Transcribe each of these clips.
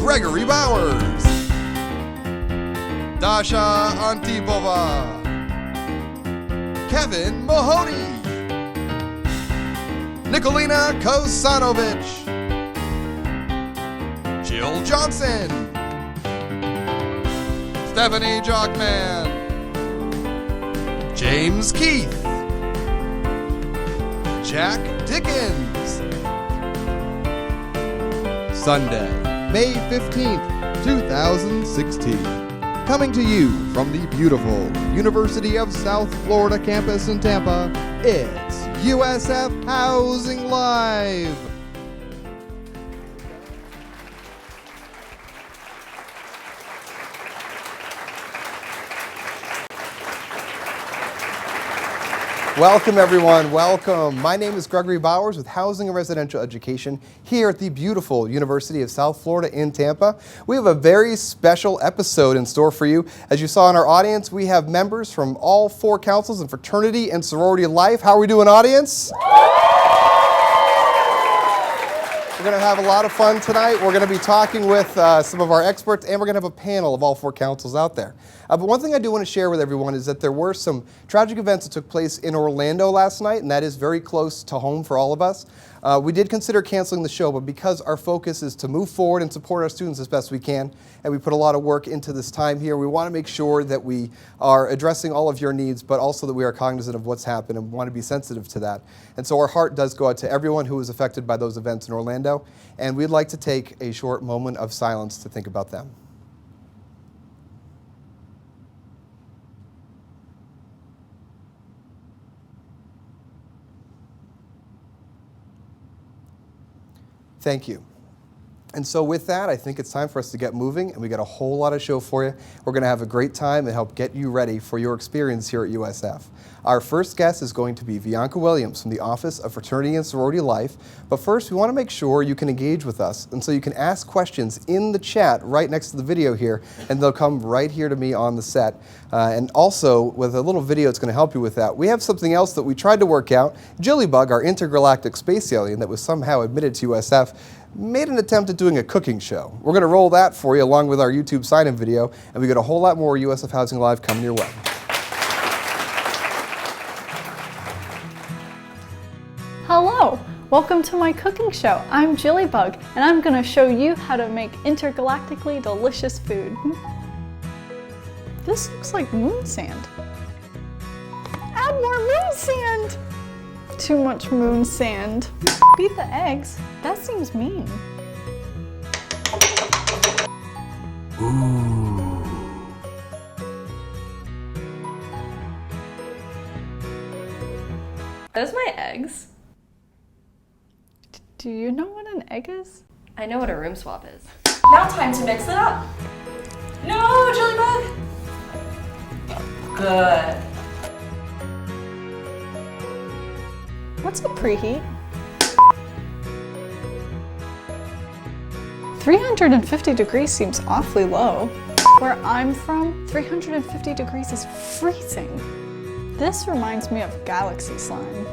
Gregory Bowers, Dasha Antipova, Kevin Mahoney, Nikolina Kosanovic, Jill Johnson, Stephanie Jockman, James Keith, Jack Dickens. Sunday, May 15th, 2016. Coming to you from the beautiful University of South Florida campus in Tampa, it's USF Housing Live. Welcome, everyone. Welcome. My name is Gregory Bowers with Housing and Residential Education here at the beautiful University of South Florida in Tampa. We have a very special episode in store for you. As you saw in our audience, we have members from all four councils in fraternity and sorority life. How are we doing, audience? We're going to have a lot of fun tonight. We're going to be talking with some of our experts, and we're going to have a panel of all four councils out there. But one thing I do want to share with everyone is that there were some tragic events that took place in Orlando last night, and that is very close to home for all of us. We did consider canceling the show, but because our focus is to move forward and support our students as best we can, and we put a lot of work into this time here, we want to make sure that we are addressing all of your needs, but also that we are cognizant of what's happened and want to be sensitive to that. And so our heart does go out to everyone who was affected by those events in Orlando, and we'd like to take a short moment of silence to think about them. Thank you. And so with that, I think it's time for us to get moving, and we got a whole lot of show for you. We're going to have a great time and help get you ready for your experience here at USF. Our first guest is going to be Bianca Williams from the Office of Fraternity and Sorority Life. But first, we want to make sure you can engage with us, and so you can ask questions in the chat right next to the video here, and they'll come right here to me on the set. And also, with a little video, it's going to help you with that. We have something else that we tried to work out. Jillybug, our intergalactic space alien that was somehow admitted to USF, made an attempt at doing a cooking show. We're going to roll that for you along with our YouTube sign-in video, and we got a whole lot more USF Housing Live coming your way. Hello, welcome to my cooking show. I'm Jillybug, and I'm going to show you how to make intergalactically delicious food. This looks like moon sand. Add more moon sand! Too much moon sand. Beat the eggs? That seems mean. Ooh. Those my eggs? Do you know what an egg is? I know what a room swap is. Now time to mix it up. No, Jillybug! Good. What's a preheat? 350 degrees seems awfully low. Where I'm from, 350 degrees is freezing. This reminds me of galaxy slime.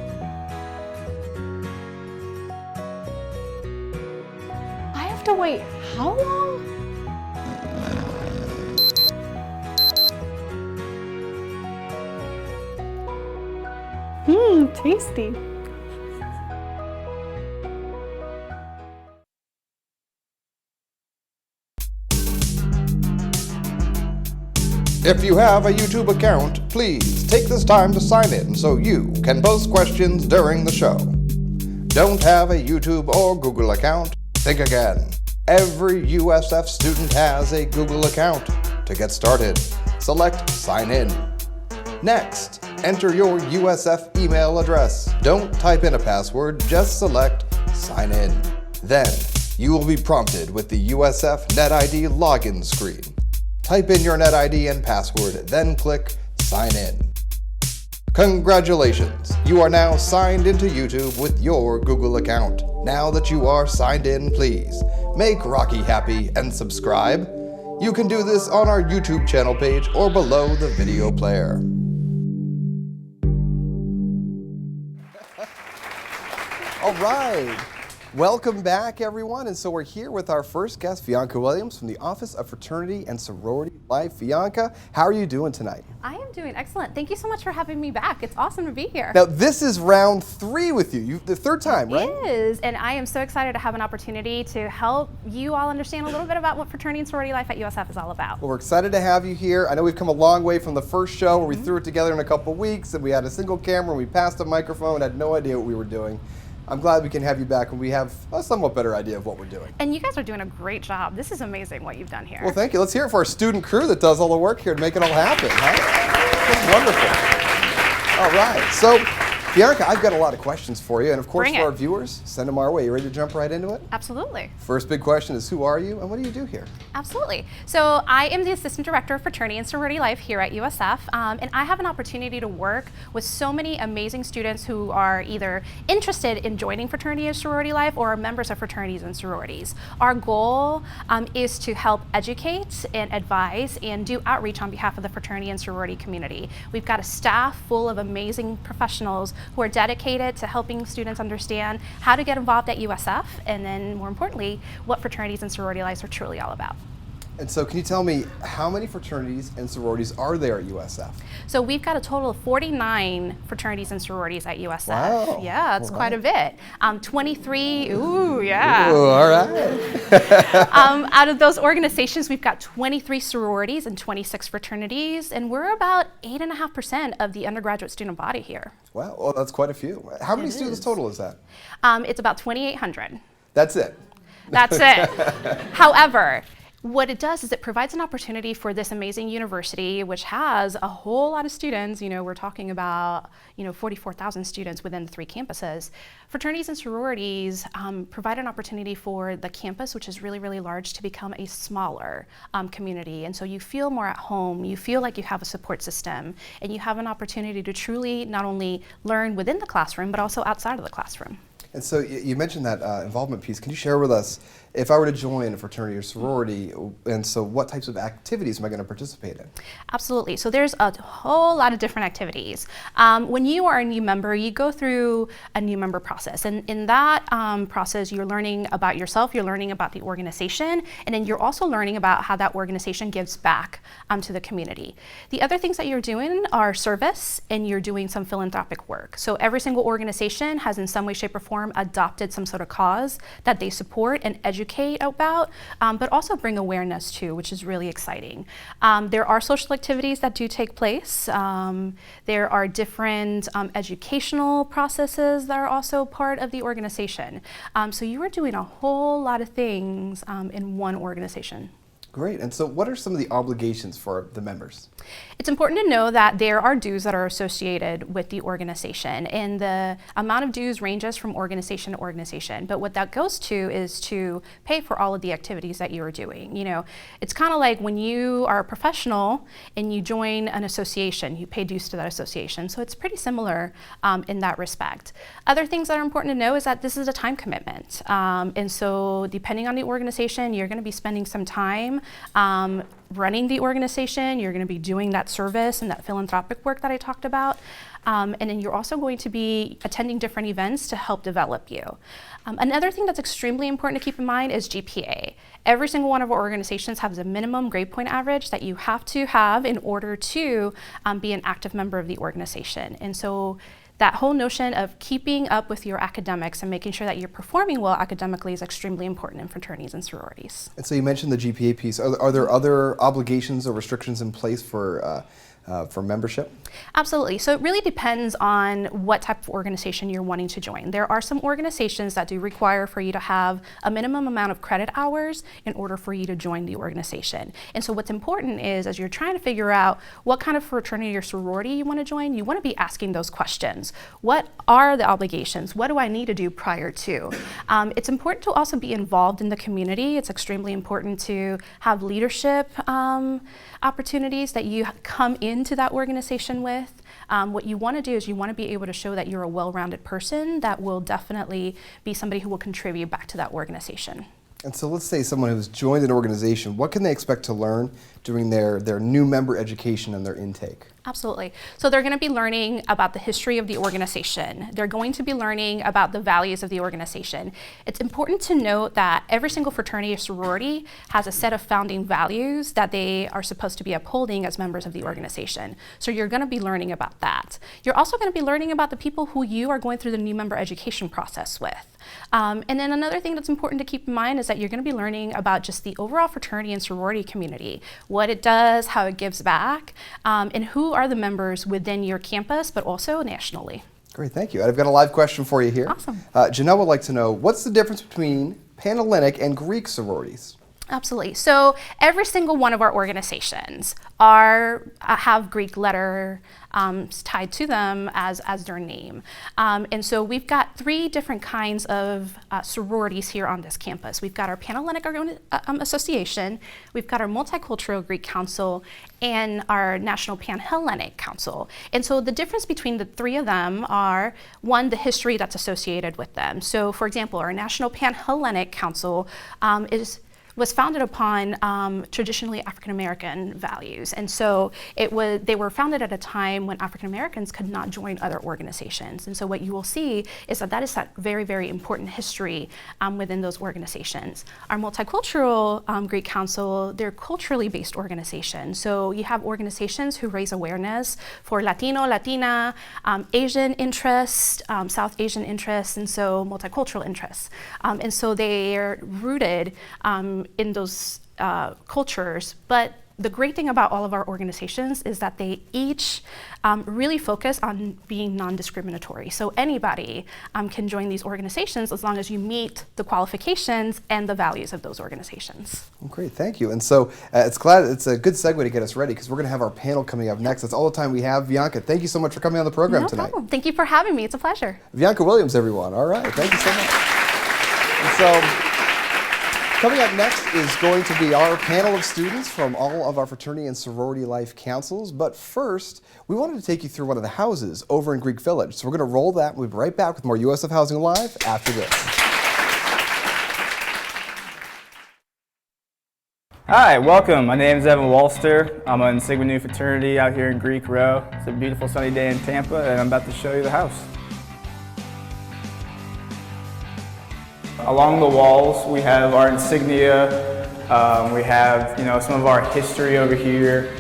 I have to wait how long? Tasty. If you have a YouTube account, please take this time to sign in so you can post questions during the show. Don't have a YouTube or Google account? Think again. Every USF student has a Google account. To get started, select Sign In. Next, enter your USF email address. Don't type in a password, just select Sign In. Then, you will be prompted with the USF NetID login screen. Type in your NetID and password, then click Sign In. Congratulations! You are now signed into YouTube with your Google account. Now that you are signed in, please make Rocky happy and subscribe. You can do this on our YouTube channel page or below the video player. All right. Welcome back, everyone. And so we're here with our first guest, Bianca Williams from the Office of Fraternity and Sorority Life. Bianca, how are you doing tonight? I am doing excellent. Thank you so much for having me back. It's awesome to be here. Now, this is round 3 with you. The third time, right? It is, and I am so excited to have an opportunity to help you all understand a little bit about what fraternity and sorority life at USF is all about. Well, we're excited to have you here. I know we've come a long way from the first show where we threw it together in a couple weeks and we had a single camera and we passed a microphone and had no idea what we were doing. I'm glad we can have you back when we have a somewhat better idea of what we're doing. And you guys are doing a great job. This is amazing what you've done here. Well, thank you. Let's hear it for our student crew that does all the work here to make it all happen. Huh? Wonderful. All right. So, Bianca, I've got a lot of questions for you. And of course, Bring for it. our viewers, send them our way. You ready to jump right into it? Absolutely. First big question is, who are you and what do you do here? Absolutely. So I am the Assistant Director of Fraternity and Sorority Life here at USF, and I have an opportunity to work with so many amazing students who are either interested in joining fraternity and sorority life or are members of fraternities and sororities. Our goal is to help educate and advise and do outreach on behalf of the fraternity and sorority community. We've got a staff full of amazing professionals who are dedicated to helping students understand how to get involved at USF, and then more importantly, what fraternities and sorority lives are truly all about. And so can you tell me how many fraternities and sororities are there at USF? So we've got a total of 49 fraternities and sororities at USF. Wow. Yeah, it's All quite a right. bit. 23, ooh, yeah. Ooh, all right. Out of those organizations, we've got 23 sororities and 26 fraternities, and we're about 8.5% of the undergraduate student body here. Wow, well, that's quite a few. How many It students is. total is that? It's about 2,800. That's it. That's it. However, what it does is it provides an opportunity for this amazing university, which has a whole lot of students. You know, we're talking about 44,000 students within the 3 campuses. Fraternities and sororities provide an opportunity for the campus, which is really, really large, to become a smaller community. And so you feel more at home, you feel like you have a support system, and you have an opportunity to truly not only learn within the classroom, but also outside of the classroom. And so you mentioned that involvement piece. Can you share with us, if I were to join a fraternity or sorority, and so what types of activities am I going to participate in? Absolutely. So there's a whole lot of different activities. When you are a new member, you go through a new member process. And in that process, you're learning about yourself, you're learning about the organization, and then you're also learning about how that organization gives back to the community. The other things that you're doing are service, and you're doing some philanthropic work. So every single organization has in some way, shape, or form adopted some sort of cause that they support and educate about, but also bring awareness to, which is really exciting. There are social activities that do take place. There are different educational processes that are also part of the organization. So you are doing a whole lot of things in one organization. Great. And so what are some of the obligations for the members? It's important to know that there are dues that are associated with the organization, and the amount of dues ranges from organization to organization. But what that goes to is to pay for all of the activities that you are doing. You know, it's kind of like when you are a professional and you join an association, you pay dues to that association. So it's pretty similar in that respect. Other things that are important to know is that this is a time commitment. And so depending on the organization, you're going to be spending some time running the organization, you're going to be doing that service and that philanthropic work that I talked about, and then you're also going to be attending different events to help develop you. Another thing that's extremely important to keep in mind is GPA. Every single one of our organizations has a minimum grade point average that you have to have in order to be an active member of the organization. And so that whole notion of keeping up with your academics and making sure that you're performing well academically is extremely important in fraternities and sororities. And so you mentioned the GPA piece. Are there other obligations or restrictions in place for membership? Absolutely. So it really depends on what type of organization you're wanting to join. There are some organizations that do require for you to have a minimum amount of credit hours in order for you to join the organization. And so what's important is, as you're trying to figure out what kind of fraternity or sorority you want to join, you want to be asking those questions. What are the obligations? What do I need to do prior to? It's important to also be involved in the community. It's extremely important to have leadership opportunities that you come into that organization with. What you want to do is you want to be able to show that you're a well-rounded person that will definitely be somebody who will contribute back to that organization. And so let's say someone who's joined an organization, what can they expect to learn doing their new member education and their intake? Absolutely. So they're going to be learning about the history of the organization. They're going to be learning about the values of the organization. It's important to note that every single fraternity or sorority has a set of founding values that they are supposed to be upholding as members of the organization. So you're going to be learning about that. You're also going to be learning about the people who you are going through the new member education process with. And then another thing that's important to keep in mind is that you're going to be learning about just the overall fraternity and sorority community, what it does, how it gives back, and who are the members within your campus, but also nationally. Great, thank you. I've got a live question for you here. Awesome. Janelle would like to know, what's the difference between Panhellenic and Greek sororities? Absolutely. So every single one of our organizations have Greek letter tied to them as their name. And so we've got 3 different kinds of sororities here on this campus. We've got our Panhellenic Association, we've got our Multicultural Greek Council, and our National Panhellenic Council. And so the difference between the 3 of them are, one, the history that's associated with them. So for example, our National Panhellenic Council was founded upon traditionally African American values. And so they were founded at a time when African Americans could not join other organizations. And so what you will see is that is that very, very important history within those organizations. Our Multicultural Greek Council, they're culturally based organizations. So you have organizations who raise awareness for Latino, Latina, Asian interests, South Asian interests, and so multicultural interests. And so they are rooted in those cultures, but the great thing about all of our organizations is that they each really focus on being non-discriminatory. So anybody can join these organizations as long as you meet the qualifications and the values of those organizations. Well, great, thank you. And so it's a good segue to get us ready because we're going to have our panel coming up next. That's all the time we have. Bianca, thank you so much for coming on the program tonight. No problem. Thank you for having me. It's a pleasure. Bianca Williams, everyone. All right, thank you so much. And so, coming up next is going to be our panel of students from all of our fraternity and sorority life councils. But first, we wanted to take you through one of the houses over in Greek Village. So we're going to roll that. We'll be right back with more USF Housing Live after this. Hi, welcome. My name is Evan Walster. I'm in Sigma Nu fraternity out here in Greek Row. It's a beautiful sunny day in Tampa, and I'm about to show you the house. Along the walls, we have our insignia. We have, some of our history over here.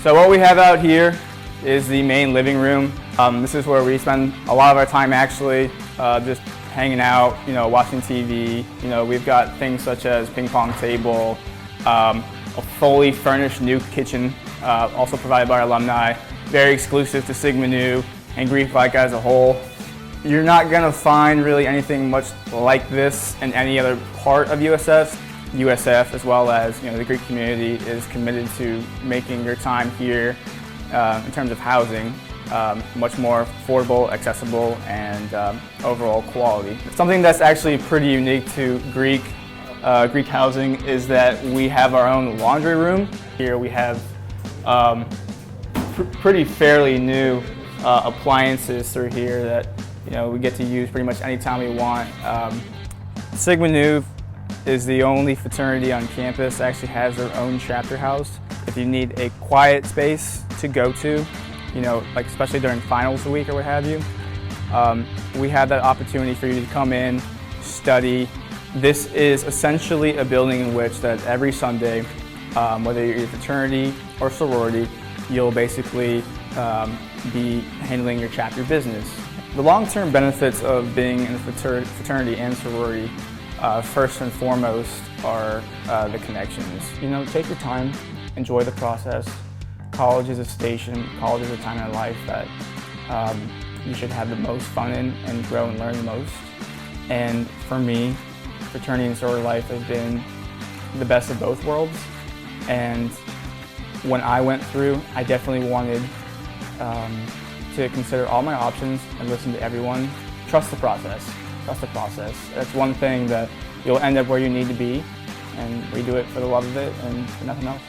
So what we have out here is the main living room. This is where we spend a lot of our time actually just hanging out, watching TV. We've got things such as ping pong table, a fully furnished new kitchen, also provided by our alumni, very exclusive to Sigma Nu and Greek life as a whole. You're not going to find really anything much like this in any other part of USF. USF, as well as the Greek community, is committed to making your time here in terms of housing much more affordable, accessible, and overall quality. Something that's actually pretty unique to Greek housing is that we have our own laundry room. Here we have pretty fairly new appliances through here that we get to use pretty much anytime we want. Sigma Nu is the only fraternity on campus that actually has their own chapter house. If you need a quiet space to go to, like especially during finals week or what have you, we have that opportunity for you to come in, study. This is essentially a building in which that every Sunday, whether you're a fraternity or sorority, you'll basically be handling your chapter business. The long-term benefits of being in a fraternity and sorority, first and foremost, are the connections. Take your time, enjoy the process. College is a station, college is a time in life that you should have the most fun in and grow and learn the most. And for me, fraternity and sorority life has been the best of both worlds. And when I went through, I definitely wanted to consider all my options and listen to everyone. Trust the process. Trust the process. That's one thing that you'll end up where you need to be, and we do it for the love of it and for nothing else.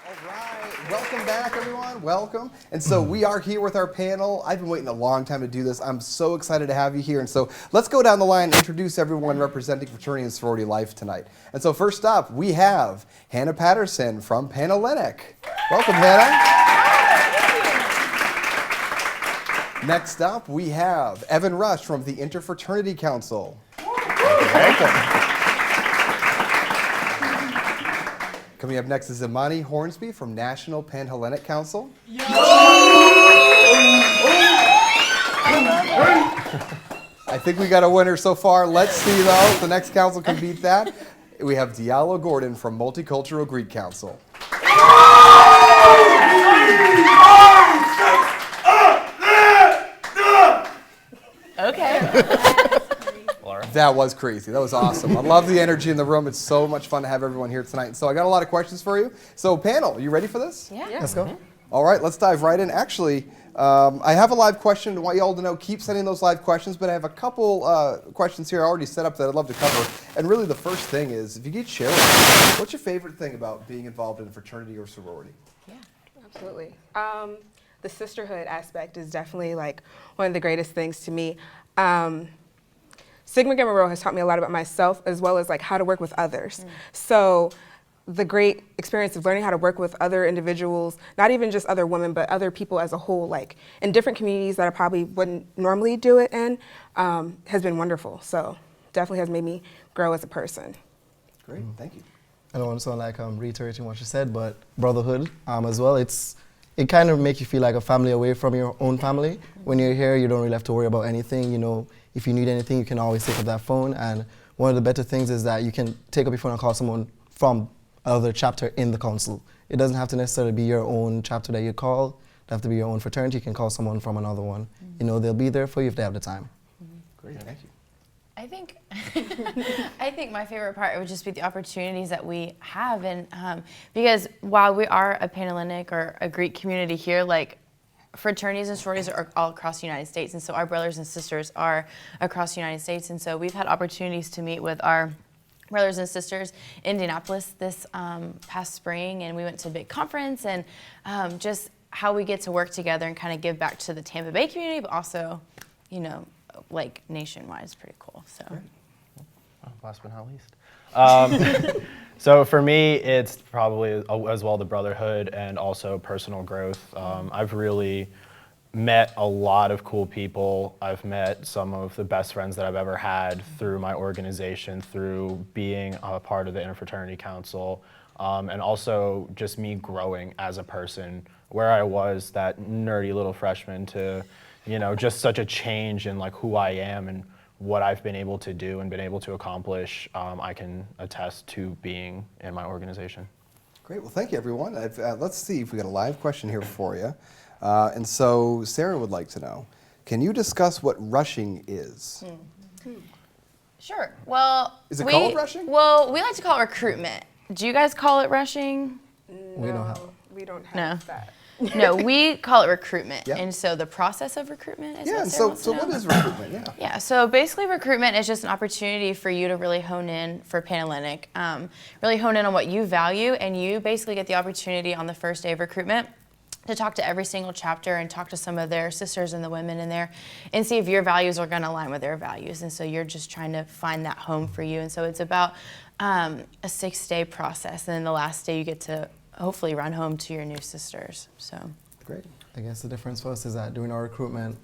All right, Welcome back, everyone. Welcome. And so we are here with our panel. I've been waiting a long time to do this. I'm so excited to have you here. And so let's go down the line and introduce everyone representing fraternity and sorority life tonight. And so first up, we have Hannah Patterson from Panhellenic. Welcome, Hannah. Next up, we have Evan Rush from the Interfraternity Council. Welcome. Coming up next is Imani Hornsby from National Panhellenic Council. I think we got a winner so far. Let's see, though, if the next council can beat that. We have Diallo Gordon from Multicultural Greek Council. Okay. That was crazy. That was awesome. I love the energy in the room. It's so much fun to have everyone here tonight. So I got a lot of questions for you. So panel, are you ready for this? Yeah. Let's go. All right, let's dive right in. Actually, I have a live question. I want you all to know, keep sending those live questions, but I have a couple questions here already set up that I'd love to cover. And really the first thing is, if you could share with us, what's your favorite thing about being involved in a fraternity or sorority? Yeah, absolutely. The sisterhood aspect is definitely like one of the greatest things to me. Sigma Gamma Rho has taught me a lot about myself as well as like how to work with others. So the great experience of learning how to work with other individuals, not even just other women, but other people as a whole, like in different communities that I probably wouldn't normally do it in, has been wonderful. So definitely has made me grow as a person. Great, thank you. I don't want to sound like I'm reiterating what you said, but brotherhood as well. It kind of makes you feel like a family away from your own family. When you're here, you don't really have to worry about anything. You know, if you need anything, you can always take up that phone. And one of the better things is that you can take up your phone and call someone from another chapter in the council. It doesn't have to necessarily be your own chapter that you call. It doesn't have to be your own fraternity. You can call someone from another one. You know, they'll be there for you if they have the time. Great, thank you. I think my favorite part would just be the opportunities that we have, and because while we are a Panhellenic or a Greek community here, like fraternities and sororities are all across the United States, and so our brothers and sisters are across the United States, and so we've had opportunities to meet with our brothers and sisters in Indianapolis this past spring, and we went to a big conference, and just how we get to work together and kind of give back to the Tampa Bay community, but also, you know, like nationwide is pretty cool. So, last but not least. So for me, it's probably as well the brotherhood and also personal growth. I've really met a lot of cool people. I've met some of the best friends that I've ever had through my organization, through being a part of the Interfraternity Council, and also just me growing as a person, where I was that nerdy little freshman to, you know, just such a change in like who I am and what I've been able to do and been able to accomplish. I can attest to being in my organization. Great, well thank you everyone. Let's see if we got a live question here for you. And so Sarah would like to know, can you discuss what rushing is? Sure. Well, is it called rushing? Well, we like to call it recruitment. Do you guys call it rushing? We don't have that. No, we call it recruitment. Yep. And so the process of recruitment is yeah, what Sarah wants to so know. what is recruitment? Yeah. Yeah, so basically recruitment is just an opportunity for you to really hone in for Panhellenic, really hone in on what you value, and you basically get the opportunity on the first day of recruitment to talk to every single chapter and talk to some of their sisters and the women in there and see if your values are going to align with their values. And so you're just trying to find that home for you. And so it's about a 6-day process, and then the last day you get to hopefully run home to your new sisters. So great. I guess the difference for us is that during our recruitment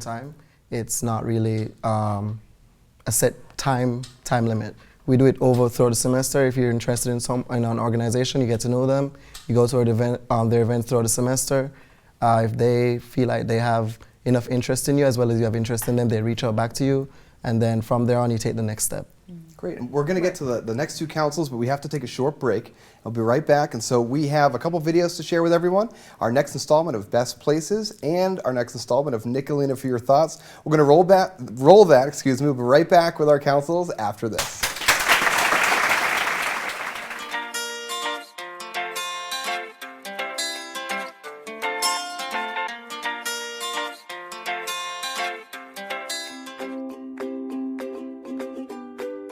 time, it's not really a set time limit. We do it throughout the semester. If you're interested in an organization, you get to know them. You go to their events throughout the semester. If they feel like they have enough interest in you as well as you have interest in them, they reach out back to you, and then from there on you take the next step. Great, and we're going to get to the next two councils, but we have to take a short break. I'll be right back, and so we have a couple videos to share with everyone. Our next installment of Best Places and our next installment of Nicolina for Your Thoughts. We're going to roll that, excuse me. We'll be right back with our councils after this.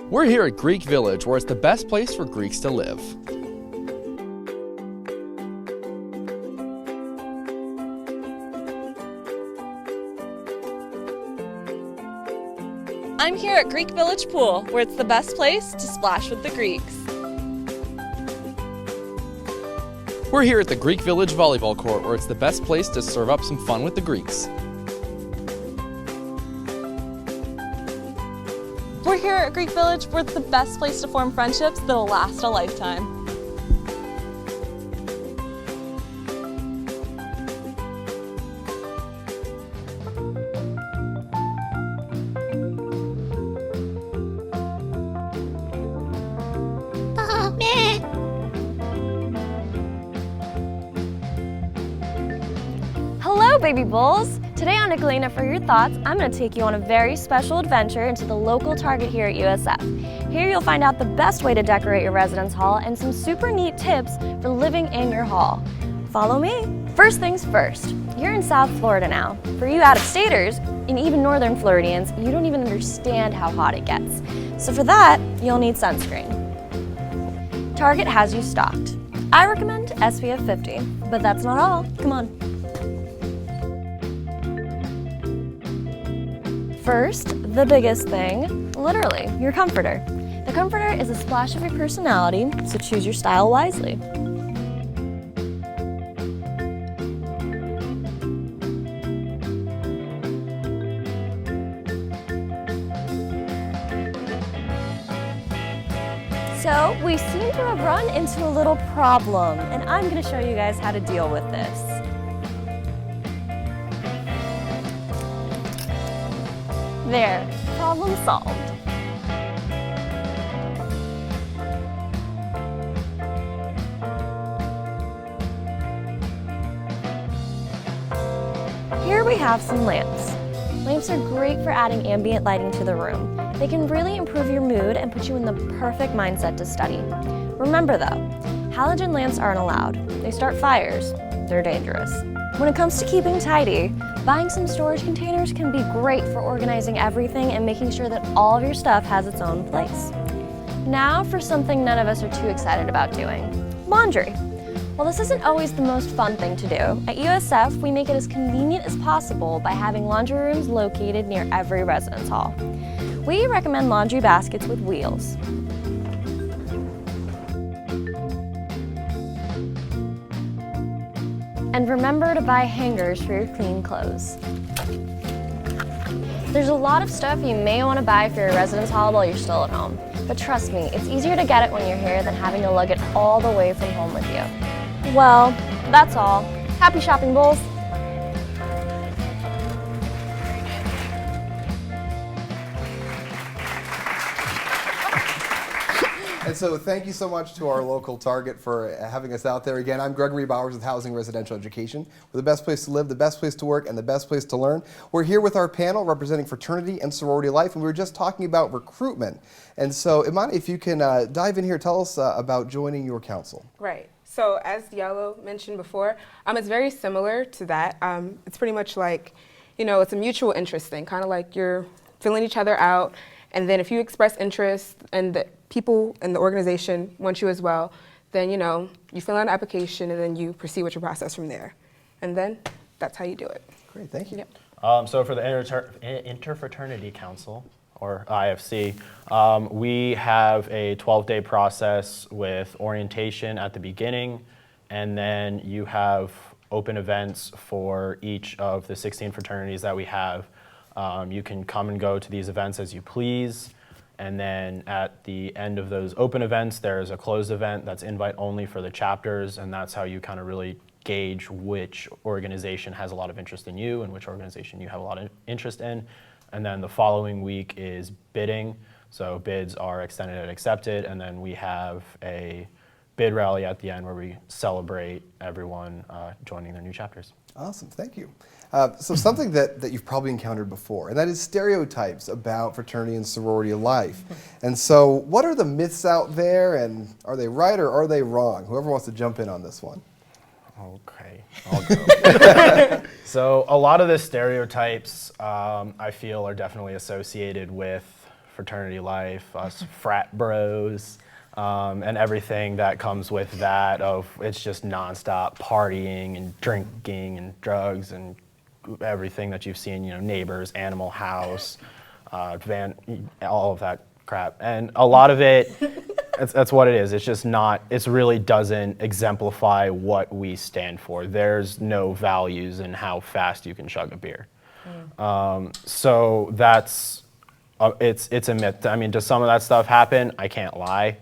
We're here at Greek Village, where it's the best place for Greeks to live. I'm here at Greek Village Pool, where it's the best place to splash with the Greeks. We're here at the Greek Village Volleyball Court, where it's the best place to serve up some fun with the Greeks. We're here at Greek Village, where it's the best place to form friendships that'll last a lifetime. Hello, baby bulls! Today on Nicolina for Your Thoughts, I'm going to take you on a very special adventure into the local Target here at USF. Here you'll find out the best way to decorate your residence hall and some super neat tips for living in your hall. Follow me. First things first, you're in South Florida now. For you out-of-staters, and even northern Floridians, you don't even understand how hot it gets. So for that, you'll need sunscreen. Target has you stocked. I recommend SPF 50, but that's not all. Come on. First, the biggest thing, literally, your comforter. The comforter is a splash of your personality, so choose your style wisely. So, we seem to have run into a little problem, and I'm going to show you guys how to deal with this. There, problem solved. Here we have some lamps. Lamps are great for adding ambient lighting to the room. They can really improve your mood and put you in the perfect mindset to study. Remember though, halogen lamps aren't allowed. They start fires. They're dangerous. When it comes to keeping tidy, buying some storage containers can be great for organizing everything and making sure that all of your stuff has its own place. Now for something none of us are too excited about doing, laundry. While this isn't always the most fun thing to do, at USF we make it as convenient as possible by having laundry rooms located near every residence hall. We recommend laundry baskets with wheels. And remember to buy hangers for your clean clothes. There's a lot of stuff you may want to buy for your residence hall while you're still at home. But trust me, it's easier to get it when you're here than having to lug it all the way from home with you. Well, that's all. Happy shopping, bulls! And so thank you so much to our local Target for having us out there again. I'm Gregory Bowers with Housing Residential Education. We're the best place to live, the best place to work, and the best place to learn. We're here with our panel representing fraternity and sorority life, and we were just talking about recruitment. And so, Imani, if you can dive in here, tell us about joining your council. Right. So as Diallo mentioned before, it's very similar to that. It's pretty much like, it's a mutual interest thing, kind of like you're filling each other out. And then if you express interest and the people in the organization want you as well, then, you fill out an application and then you proceed with your process from there. And then that's how you do it. Great, thank you. Yep. So for the Interfraternity Council, or IFC, we have a 12-day process with orientation at the beginning, and then you have open events for each of the 16 fraternities that we have. You can come and go to these events as you please, and then at the end of those open events, there's a closed event that's invite only for the chapters, and that's how you kind of really gauge which organization has a lot of interest in you and which organization you have a lot of interest in. And then the following week is bidding. So bids are extended and accepted, and then we have a bid rally at the end where we celebrate everyone joining their new chapters. Awesome, thank you. So something that you've probably encountered before, and that is stereotypes about fraternity and sorority life. And so what are the myths out there, and are they right or are they wrong? Whoever wants to jump in on this one. Okay, I'll go. So a lot of the stereotypes I feel are definitely associated with fraternity life, us frat bros, and everything that comes with that of it's just nonstop partying and drinking and drugs and everything that you've seen, Neighbors, Animal House. all of that crap. And a lot of it, that's what it is. It's just not, it really doesn't exemplify what we stand for. There's no values in how fast you can chug a beer. So that's, it's a myth. I mean, does some of that stuff happen? I can't lie.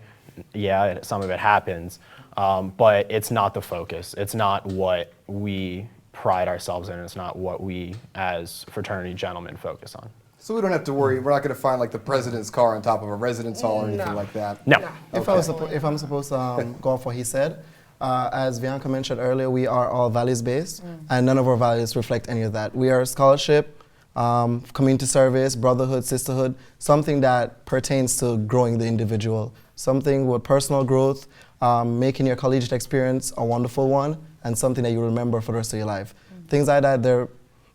Yeah, some of it happens, but it's not the focus. It's not what we pride ourselves in. It's not what we as fraternity gentlemen focus on. So we don't have to worry. We're not going to find like the president's car on top of a residence hall or anything like that. No. Okay. If I'm supposed to go off what he said, as Bianca mentioned earlier, we are all values-based, and none of our values reflect any of that. We are scholarship, community service, brotherhood, sisterhood, something that pertains to growing the individual, something with personal growth, making your collegiate experience a wonderful one, and something that you remember for the rest of your life. Things like that, they're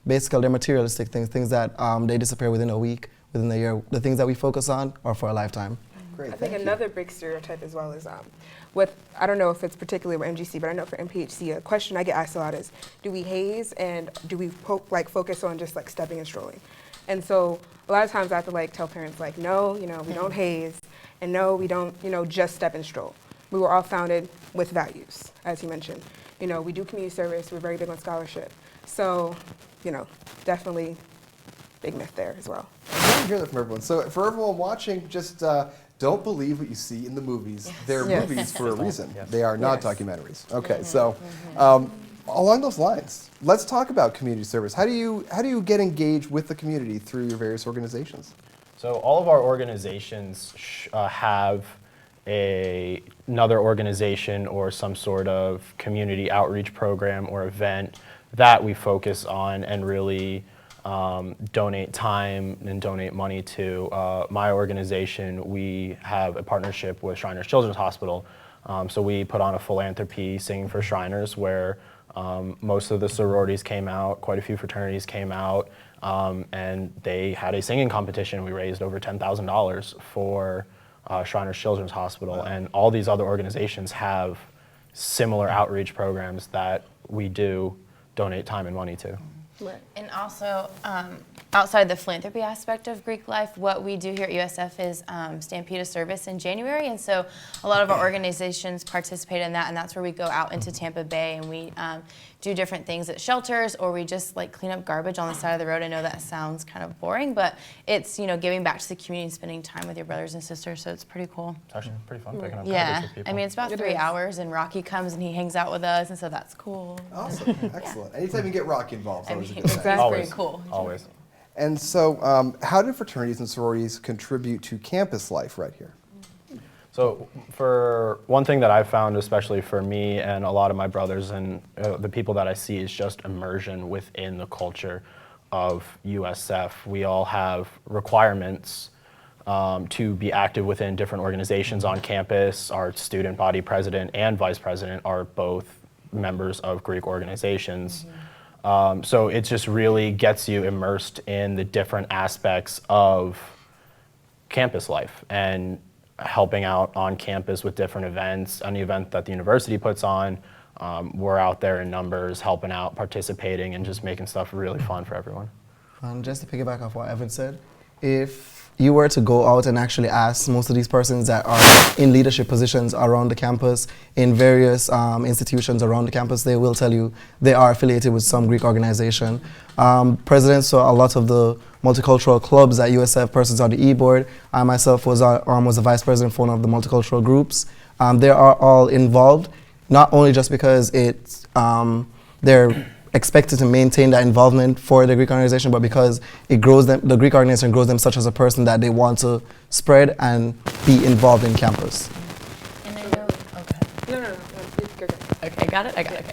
materialistic things that they disappear within a week, within a year. The things that we focus on are for a lifetime. Great, I think another big stereotype as well is I don't know if it's particularly with MGC, but I know for MPHC, a question I get asked a lot is, do we haze and do we focus on just like stepping and strolling? And so a lot of times I have to like tell parents like, no, we don't haze, and no, we don't, just step and stroll. We were all founded with values, as he mentioned. We do community service, we're very big on scholarship. So, definitely big myth there as well. I want to hear that from everyone. So for everyone watching, just don't believe what you see in the movies. They're movies for a reason. They are not documentaries. Okay, so along those lines, let's talk about community service. How do you get engaged with the community through your various organizations? So all of our organizations have another organization or some sort of community outreach program or event that we focus on and really donate time and donate money to. My organization, we have a partnership with Shriners Children's Hospital. So we put on a philanthropy Singing for Shriners where most of the sororities came out, quite a few fraternities came out, and they had a singing competition. We raised over $10,000 for Shriners Children's Hospital, and all these other organizations have similar outreach programs that we do donate time and money to. And also, outside the philanthropy aspect of Greek life, what we do here at USF is Stampede of Service in January, and so a lot of our organizations participate in that, and that's where we go out into Tampa Bay and we do different things at shelters, or we just like clean up garbage on the side of the road. I know that sounds kind of boring, but it's giving back to the community and spending time with your brothers and sisters, so it's pretty cool. It's actually pretty fun picking up garbage with people. I mean, it's about 3 hours, and Rocky comes and he hangs out with us, and so that's cool. Awesome, excellent. Anytime you get Rocky involved, it's Very cool. Always. And so, how do fraternities and sororities contribute to campus life right here? So for one thing that I've found, especially for me and a lot of my brothers and the people that I see, is just immersion within the culture of USF. We all have requirements to be active within different organizations on campus. Our student body president and vice president are both members of Greek organizations. So it just really gets you immersed in the different aspects of campus life and helping out on campus with different events. Any event that the university puts on, we're out there in numbers, helping out, participating, and just making stuff really fun for everyone. Just to piggyback off what Evan said, if you were to go out and actually ask most of these persons that are in leadership positions around the campus, in various institutions around the campus, they will tell you they are affiliated with some Greek organization. Presidents of a lot of the multicultural clubs at USF, persons on the e-board. I myself was the vice president for one of the multicultural groups. They are all involved, not only just because they're expected to maintain that involvement for the Greek organization, but because it grows them, the Greek organization grows them such as a person that they want to spread and be involved in campus. And I know, okay, got it? Okay.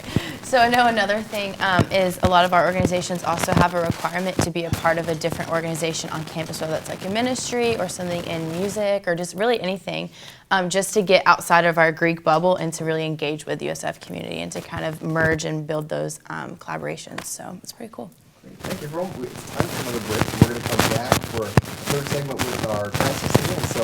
So I know another thing is a lot of our organizations also have a requirement to be a part of a different organization on campus, whether that's like a ministry or something in music or just really anything, just to get outside of our Greek bubble and to really engage with the USF community and to kind of merge and build those collaborations. So it's pretty cool. Thank you, everyone. It's time for another break. We're going to come back for a third segment with our council season. So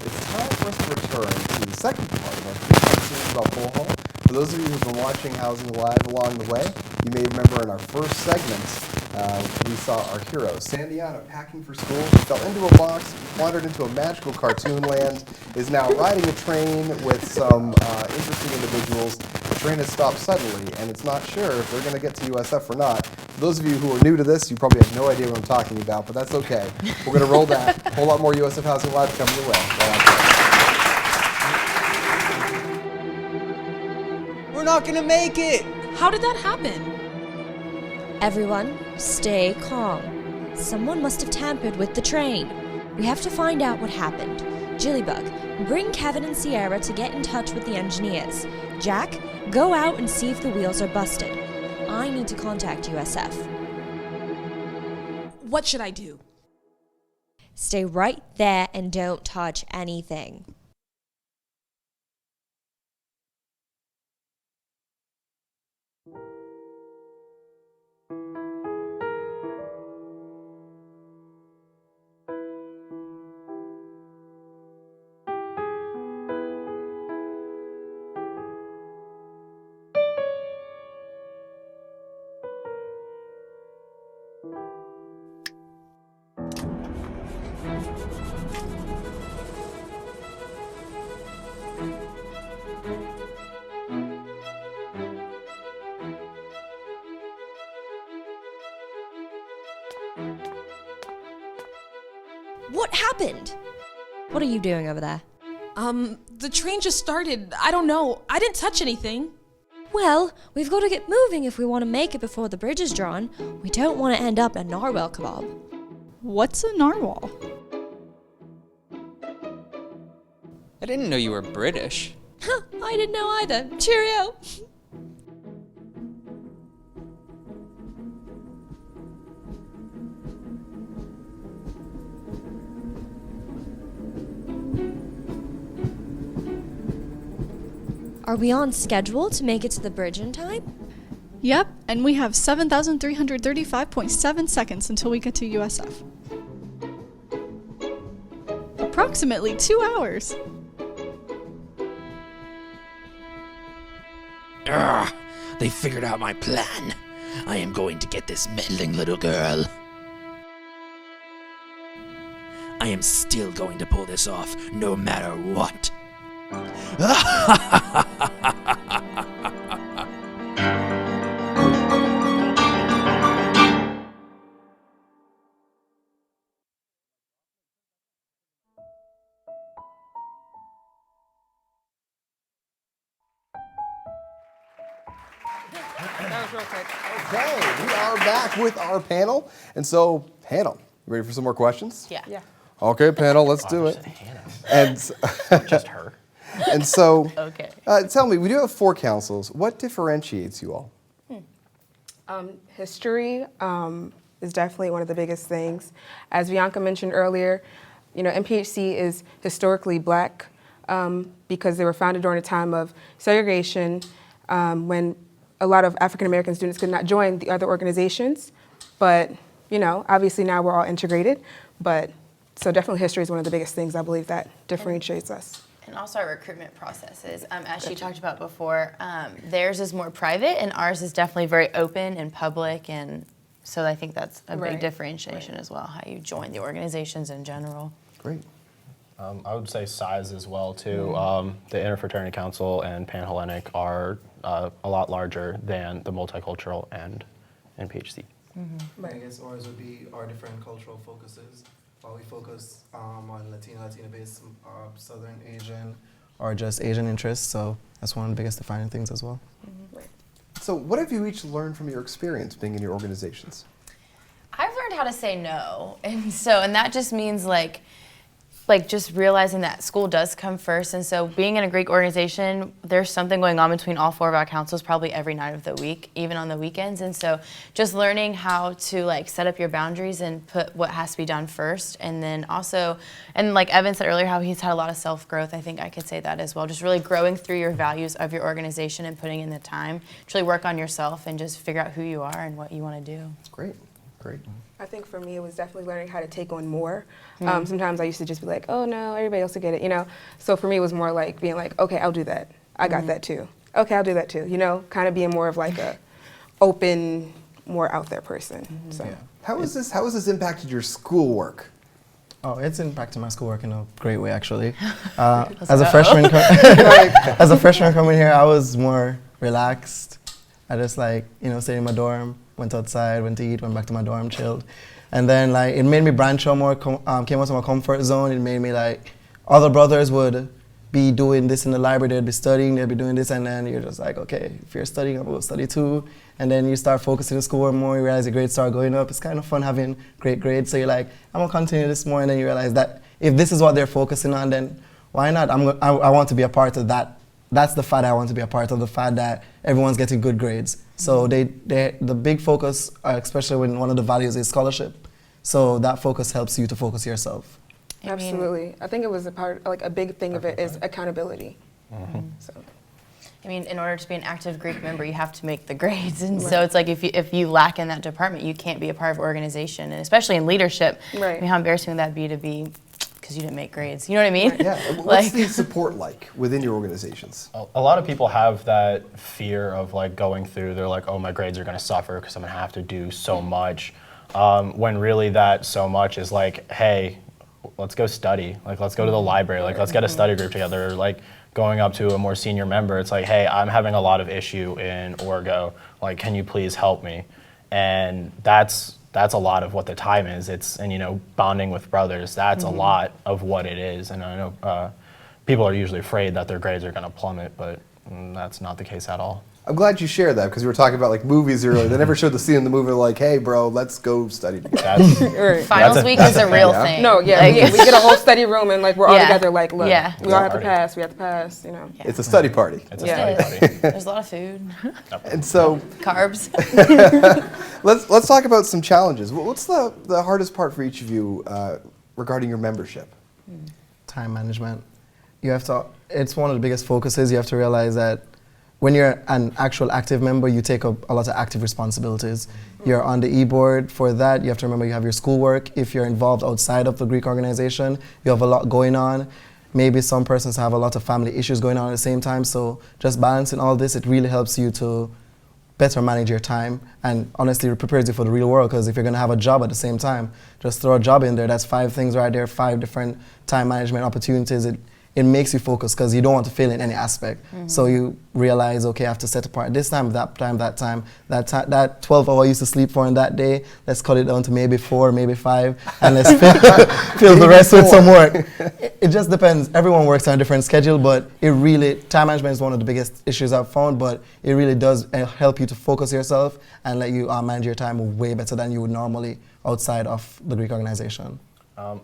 it's time for us to return to the second part of our series about Bull Hall. For those of you who've been watching Housing Live along the way, you may remember in our first segment, we saw our hero, Sandiana, packing for school, fell into a box, wandered into a magical cartoon land, is now riding a train with some interesting individuals. The train has stopped suddenly, and it's not sure if they're going to get to USF or not. For those of you who are new to this, you probably have no idea what I'm talking about, but that's okay. We're going to roll that. A whole lot more USF Housing Live coming your way. We're not going to make it! How did that happen? Everyone, stay calm. Someone must have tampered with the train. We have to find out what happened. Jillybug, bring Kevin and Sierra to get in touch with the engineers. Jack, go out and see if the wheels are busted. I need to contact USF. What should I do? Stay right there and don't touch anything. What happened? What are you doing over there? The train just started. I don't know. I didn't touch anything. Well, we've got to get moving if we want to make it before the bridge is drawn. We don't want to end up in a narwhal kebab. What's a narwhal? I didn't know you were British. Huh, I didn't know either. Cheerio! Are we on schedule to make it to the bridge in time? Yep, and we have 7,335.7 seconds until we get to USF. Approximately 2 hours. Ugh, they figured out my plan. I am going to get this meddling little girl. I am still going to pull this off, no matter what. That was real quick. Okay, we are back with our panel. And so, panel, you ready for some more questions? Yeah. Okay, panel, let's do it. And Just her. And so, Okay. Tell me, we do have 4 councils. What differentiates you all? History is definitely one of the biggest things. As Bianca mentioned earlier, MPHC is historically black because they were founded during a time of segregation when a lot of African American students could not join the other organizations. But, obviously now we're all integrated. But so definitely history is one of the biggest things I believe that differentiates us. And also our recruitment processes, as she talked about before, theirs is more private and ours is definitely very open and public, and so I think that's a big differentiation as well, how you join the organizations in general. Great. I would say size as well too. The Interfraternity Council and Pan-Hellenic are a lot larger than the Multicultural and NPHC. I guess ours would be our different cultural focuses. We focus on Latina-based, Southern Asian, or just Asian interests, so that's one of the biggest defining things as well. So what have you each learned from your experience being in your organizations? I've learned how to say no, and that just means like just realizing that school does come first, and so being in a Greek organization, there's something going on between all 4 of our councils probably every night of the week, even on the weekends, and so just learning how to set up your boundaries and put what has to be done first, and then also, and like Evan said earlier, how he's had a lot of self-growth, I think I could say that as well, just really growing through your values of your organization and putting in the time to really work on yourself and just figure out who you are and what you want to do. Great, great. I think for me, it was definitely learning how to take on more. Sometimes I used to just be like, oh no, everybody else will get it, So for me, it was more like being like, okay, I'll do that. I got that too. Okay, I'll do that too. Kind of being more of like a open more out there person. So. How has this impacted your schoolwork? Oh, it's impacted my schoolwork in a great way, actually. As a freshman, as a freshman coming here, I was more relaxed. I just stayed in my dorm, went outside, went to eat, went back to my dorm, chilled, and then it made me branch out more, came out of my comfort zone. It made me other brothers would be doing this in the library, they'd be studying, they'd be doing this, and then you're just like, okay, if you're studying, I'm going to study too. And then you start focusing on school more, you realize your grades start going up. It's kind of fun having great grades. So you're like, I'm going to continue this more, and then you realize that if this is what they're focusing on, then why not? I want to be a part of that. That's the fact I want to be a part of, the fact that everyone's getting good grades. So the big focus, especially when one of the values is scholarship, so that focus helps you to focus yourself. Absolutely. I think it was a big thing of it is accountability. So. I mean, in order to be an active Greek member, you have to make the grades, and so it's like if you lack in that department, you can't be a part of organization, and especially in leadership. Right. I mean, how embarrassing would that be to be because you didn't make grades? You know what I mean? Right. Yeah. What's the support like within your organizations? A lot of people have that fear of going through. They're like, oh, my grades are going to suffer because I'm going to have to do so much. When really that so much is hey, let's go study. Let's go to the library. Let's get a study group together. Going up to a more senior member, it's hey, I'm having a lot of issue in Orgo. Can you please help me? And that's a lot of what the time is. Bonding with brothers. That's a lot of what it is. And I know people are usually afraid that their grades are going to plummet, but that's not the case at all. I'm glad you shared that, because we were talking about movies earlier. They never showed the scene in the movie hey, bro, let's go study together. Finals week is a real thing. No, we get a whole study room and we're all together look, we all have to pass, we have to pass, It's a study party. It's a study party. There's a lot of food. And so carbs. let's talk about some challenges. What's the hardest part for each of you regarding your membership? Time management. It's one of the biggest focuses. You have to realize that when you're an actual active member, you take up a lot of active responsibilities. You're on the e-board. For that, you have to remember you have your schoolwork. If you're involved outside of the Greek organization, you have a lot going on. Maybe some persons have a lot of family issues going on at the same time. So just balancing all this, it really helps you to better manage your time, and honestly it prepares you for the real world, because if you're going to have a job at the same time, just throw a job in there. That's 5 things right there, 5 different time management opportunities. It makes you focus, because you don't want to fail in any aspect. So you realize, okay, I have to set apart this time, that 12 hours I used to sleep for in that day, let's cut it down to maybe 4, maybe 5, and let's fill the rest with some work. It just depends. Everyone works on a different schedule, but time management is one of the biggest issues I've found, but it really does help you to focus yourself and let you manage your time way better than you would normally outside of the Greek organization.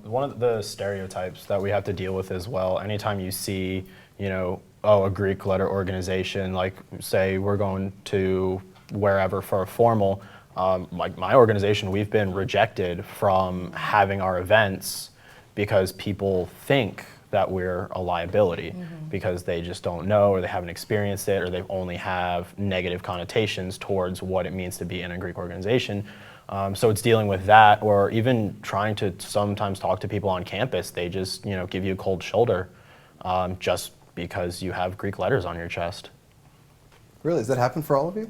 One of the stereotypes that we have to deal with as well, anytime you see, a Greek letter organization, say we're going to wherever for a formal, my organization, we've been rejected from having our events because people think that we're a liability because they just don't know, or they haven't experienced it, or they only have negative connotations towards what it means to be in a Greek organization. So it's dealing with that, or even trying to sometimes talk to people on campus. They just, give you a cold shoulder just because you have Greek letters on your chest. Really? Does that happen for all of you?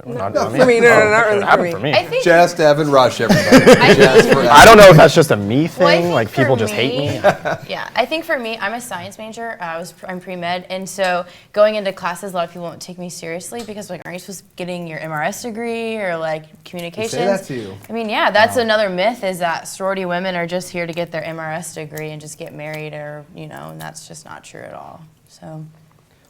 Not for me. No, not really it happened for me. I think Just Evan Rush, everybody. I don't know if that's just a me thing, Well, I think people for just hate me. Yeah, I think for me, I'm a science major. I'm pre-med, and so going into classes, a lot of people won't take me seriously because aren't you supposed to be getting your MRS degree or communications? They say that to you. I mean, yeah, that's another myth, is that sorority women are just here to get their MRS degree and just get married, or and that's just not true at all. So.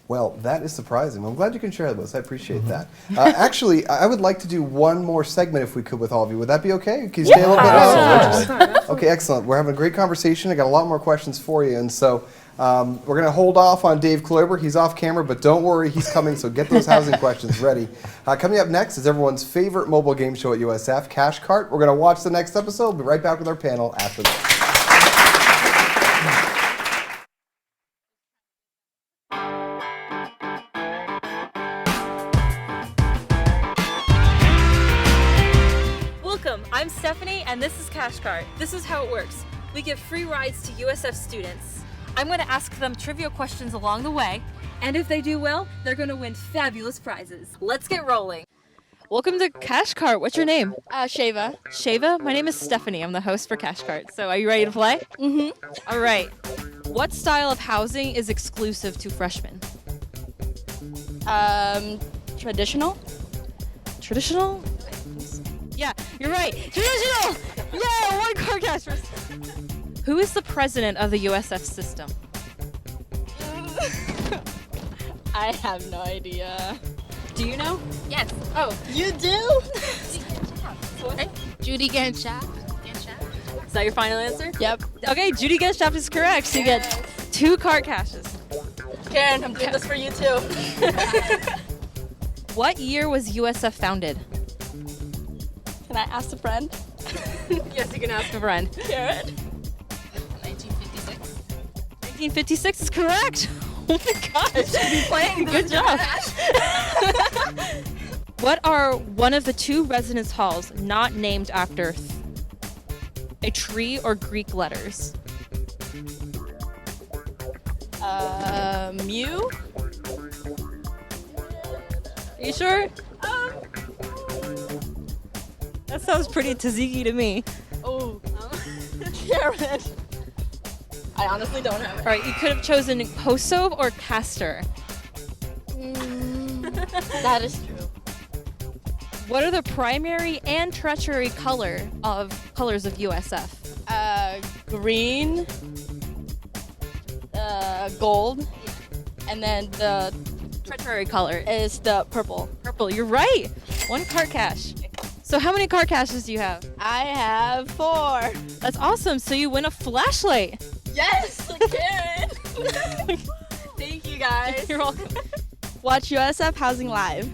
Well, that is surprising. I'm glad you can share that with us. I appreciate that. Actually, I would like to do one more segment if we could with all of you. Would that be okay? Can you stay a little bit? Absolutely. Okay, excellent. We're having a great conversation. I got a lot more questions for you. And so we're going to hold off on Dave Kloiber. He's off camera, but don't worry, he's coming. So get those housing questions ready. Coming up next is everyone's favorite mobile game show at USF, Cash Cart. We're going to watch the next episode. We'll be right back with our panel after this. I'm Stephanie, and this is Cash Cart. This is how it works. We give free rides to USF students. I'm going to ask them trivia questions along the way, and if they do well, they're going to win fabulous prizes. Let's get rolling. Welcome to Cash Cart. What's your name? Shava. Shava. My name is Stephanie. I'm the host for Cash Cart. So are you ready to play? Mm-hmm. All right. What style of housing is exclusive to freshmen? Traditional. Traditional? Yeah, you're right. Traditional! Yeah, one card cash. Who is the president of the USF system? I have no idea. Do you know? Yes. Oh, You do? Judy Genshaft. Is that your final answer? Yep. Okay, Judy Genshaft is correct. So you get 2 card cashes. Karen, I'm doing this for you too. What year was USF founded? Can I ask a friend? Yes, you can ask a friend. Karen? 1956 is correct. Oh my gosh, you're playing. Good job. What are one of the 2 residence halls not named after a tree or Greek letters? Mew? Are you sure? That sounds pretty tzatziki to me. Oh, Karen. I honestly don't have it. All right, you could have chosen Kosov or Castor. That is true. What are the primary and tertiary colors of USF? Green, gold, and then the Tertiary color. is the purple. Purple. You're right. 1 card cash. So how many card cashes do you have? I have 4. That's awesome. So you win a flashlight. Yes, Karen. Thank you guys. You're welcome. Watch USF Housing live.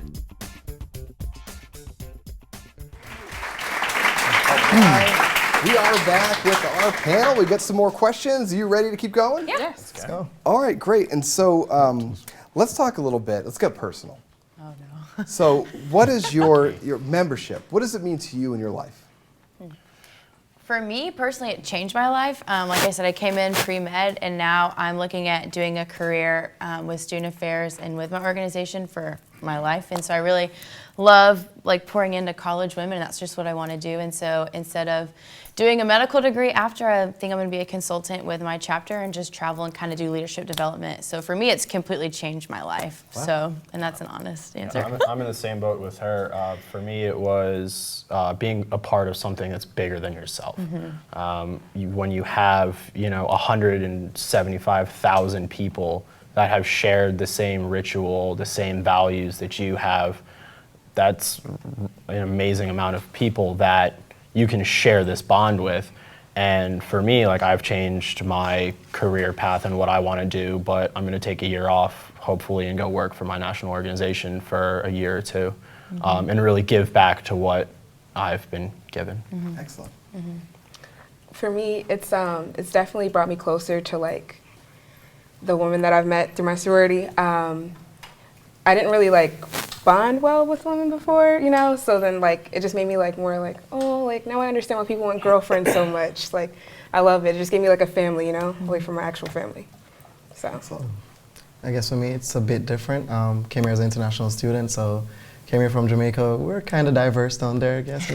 We are back with our panel. We got some more questions. Are you ready to keep going? Yeah. Yes. Let's go. All right, great. And so let's talk a little bit. Let's get personal. Oh no. So what is your membership? What does it mean to you in your life? For me personally, it changed my life. Like I said, I came in pre-med, and now I'm looking at doing a career with student affairs and with my organization for my life. And so I really love like pouring into college women, and that's just what I want to do. And so instead of doing a medical degree after, I think I'm going to be a consultant with my chapter and just travel and kind of do leadership development. So for me, it's completely changed my life. Wow. So, and that's an honest answer. I'm in the same boat with her. For me, it was being a part of something that's bigger than yourself. When you have, 175,000 people that have shared the same ritual, the same values that you have, that's an amazing amount of people that you can share this bond with. And for me, like, I've changed my career path and what I want to do, but I'm going to take a year off, hopefully, and go work for my national organization for a year or 2, and really give back to what I've been given. Excellent. For me, it's definitely brought me closer to like the women that I've met through my sorority. I didn't really like bond well with women before, so then like it just made me like more like, oh, like now I understand why people want girlfriends so much. Like I love it. It just gave me like a family, away from my actual family. So Excellent. I guess for me, it's a bit different. Came here as an international student, so came here from Jamaica. We're kind of diverse down there, I guess,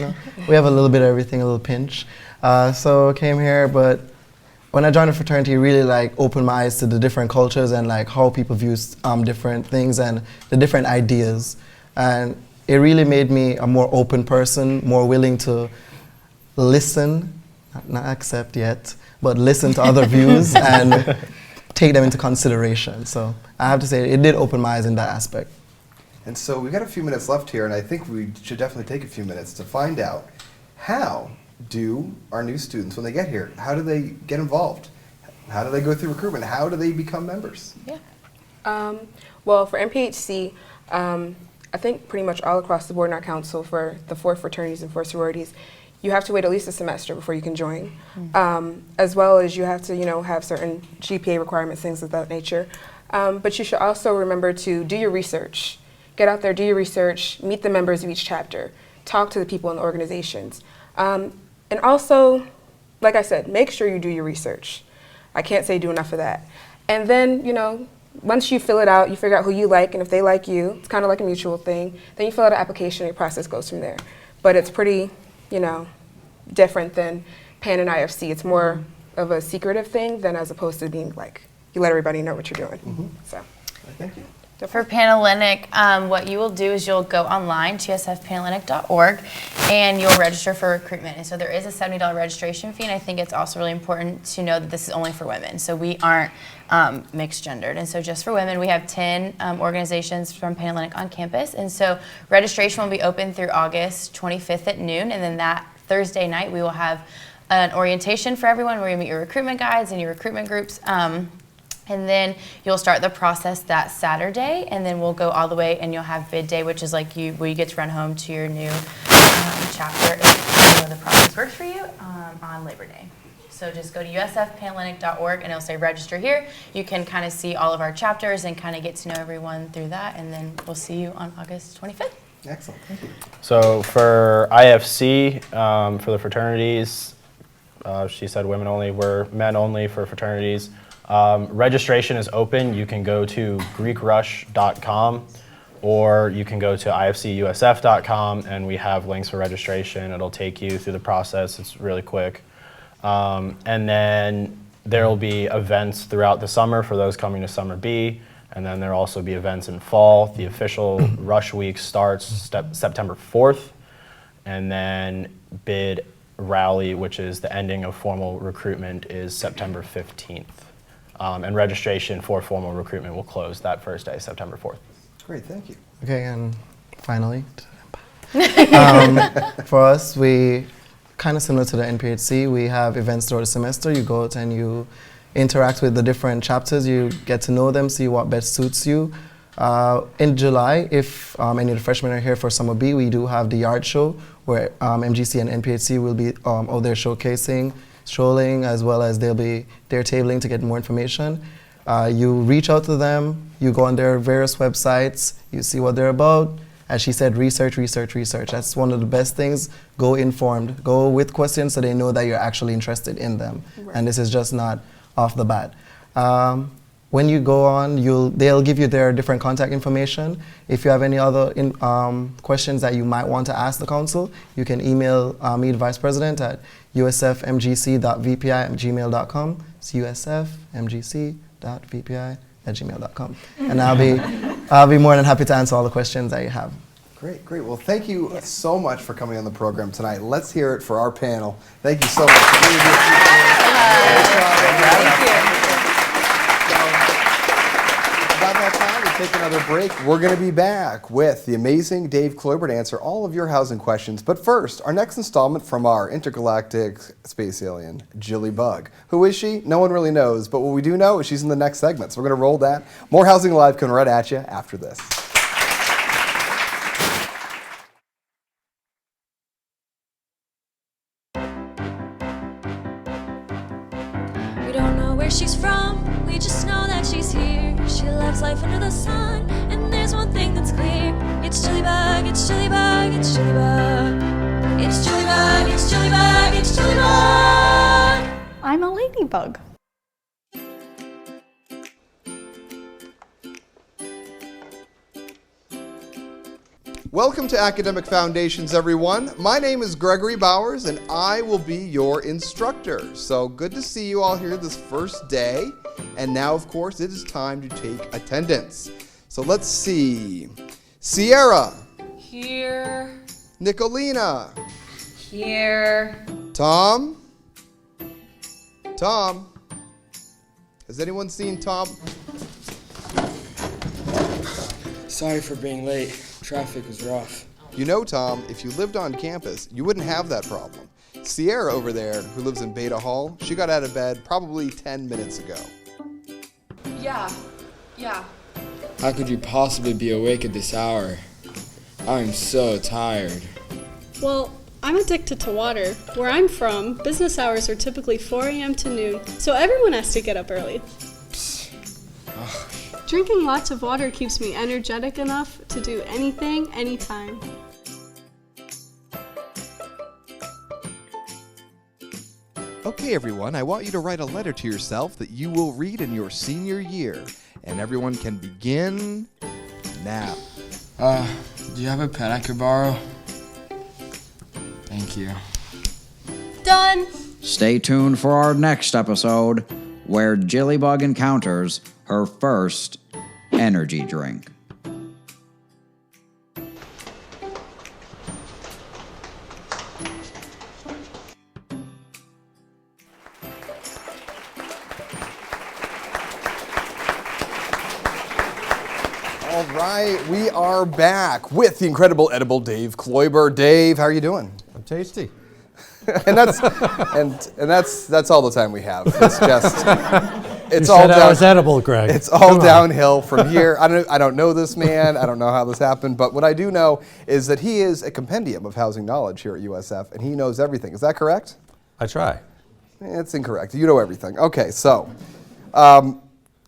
We have a little bit of everything, a little pinch. So came here, but when I joined the fraternity, it really like opened my eyes to the different cultures and like how people view different things and the different ideas. And it really made me a more open person, more willing to listen, not accept yet, but listen to other views and take them into consideration. So I have to say it did open my eyes in that aspect. And so we've got a few minutes left here, and I think we should definitely take a few minutes to find out how do our new students, when they get here, how do they get involved? How do they go through recruitment? How do they become members? Yeah. Well, for MPHC, I think pretty much all across the board in our council for the 4 fraternities and 4 sororities, you have to wait at least a semester before you can join, as well as you have to, have certain GPA requirements, things of that nature. But you should also remember to do your research. Get out there, do your research, meet the members of each chapter, talk to the people in the organizations. And also, like I said, make sure you do your research. I can't say do enough of that. And then, once you fill it out, you figure out who you like and if they like you. It's kind of like a mutual thing. Then you fill out an application and your process goes from there. But it's pretty, you know, different than PAN and IFC. It's more of a secretive thing than as opposed to being like, you let everybody know what you're doing. So, thank you. For Panhellenic, what you will do is you'll go online to usfpanhellenic.org and you'll register for recruitment. And so there is a $70 registration fee, and I think it's also really important to know that this is only for women. So we aren't mixed gendered. And so just for women, we have 10 organizations from Panhellenic on campus. And so registration will be open through August 25th at noon, and then that Thursday night we will have an orientation for everyone where you meet your recruitment guides and your recruitment groups. And then you'll start the process that Saturday, and then we'll go all the way, and you'll have bid day, which is like where you get to run home to your new chapter if the process works for you on Labor Day. So just go to usfpanhellenic.org, and it'll say register here. You can kind of see all of our chapters and kind of get to know everyone through that, and then we'll see you on August 25th. Excellent, thank you. So for IFC, for the fraternities, she said women only, we're men only for fraternities. Registration is open. You can go to greekrush.com or you can go to ifcusf.com, and we have links for registration. It'll take you through the process. It's really quick. And then there will be events throughout the summer for those coming to Summer B, and then there will also be events in fall. The official Rush Week starts September 4th, and then bid rally, which is the ending of formal recruitment, is September 15th. And registration for formal recruitment will close that first day, September 4th. Great, thank you. Okay, and finally, for us, we kind of similar to the NPHC. We have events throughout the semester. You go out and you interact with the different chapters. You get to know them, see what best suits you. In July, if any of the freshmen are here for Summer B, we do have the yard show where MGC and NPHC will be out there showcasing, strolling, as well as they'll be there tabling to get more information. You reach out to them, you go on their various websites, you see what they're about. As she said, research, research, research. That's one of the best things. Go informed, go with questions so they know that you're actually interested in them. Right. And this is just not off the bat. When you go on, they'll give you their different contact information. If you have any other questions that you might want to ask the council, you can email me, the vice president, at usfmgc.vpi@gmail.com. It's usfmgc.vpi@gmail.com. And I'll be more than happy to answer all the questions that you have. Great, great. Well, thank you so much for coming on the program tonight. Let's hear it for our panel. Thank you so much. Thank you. About that time to take another break. We're going to be back with the amazing Dave Kloiber to answer all of your housing questions. But first, our next installment from our intergalactic space alien, Jilly Bug. Who is she? No one really knows, but what we do know is she's in the next segment. So we're going to roll that. More Housing Live coming right at you after this. We don't know where she's from, we just know that she's here. She loves life under the sun, and there's one thing that's clear. It's Jilly Bug, it's Jilly Bug, it's Jilly Bug. It's Jilly Bug, it's Jilly Bug, it's Jilly Bug. I'm a ladybug. Welcome to Academic Foundations, everyone. My name is Gregory Bowers, and I will be your instructor. So good to see you all here this first day. And now, of course, it is time to take attendance. So let's see. Sierra. Here. Nicolina. Here. Tom. Tom. Has anyone seen Tom? Sorry for being late. Traffic was rough. You know, Tom, if you lived on campus, you wouldn't have that problem. Sierra over there, who lives in Beta Hall, she got out of bed probably 10 minutes ago. Yeah. How could you possibly be awake at this hour? I'm so tired. Well, I'm addicted to water. Where I'm from, business hours are typically 4 a.m. to noon, so everyone has to get up early. Drinking lots of water keeps me energetic enough to do anything, anytime. Okay, everyone, I want you to write a letter to yourself that you will read in your senior year. and everyone can begin now. Do you have a pen I could borrow? Thank you. Done. Stay tuned for our next episode where Jillybug encounters her first energy drink. All right, we are back with the incredible edible Dave Kloiber. Dave, how are you doing? I'm tasty. and that's that's all the time we have. It's just it's you all said down, I was edible, Greg. It's all downhill from here. I don't know this man. I don't know how this happened, but what I do know is that he is a compendium of housing knowledge here at USF, and he knows everything. Is that correct? I try. It's incorrect. You know everything. Okay, so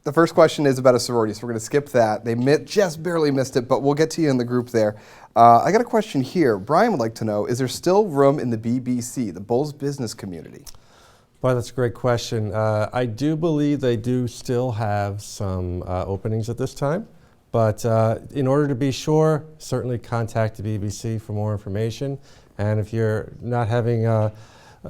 the first question is about a sorority, so we're going to skip that. They just barely missed it, but we'll get to you in the group there. I got a question here. Brian would like to know, is there still room in the BBC, the Bulls business community? Well, that's a great question. I do believe they do still have some openings at this time, but in order to be sure, certainly contact the BBC for more information. And if you're not having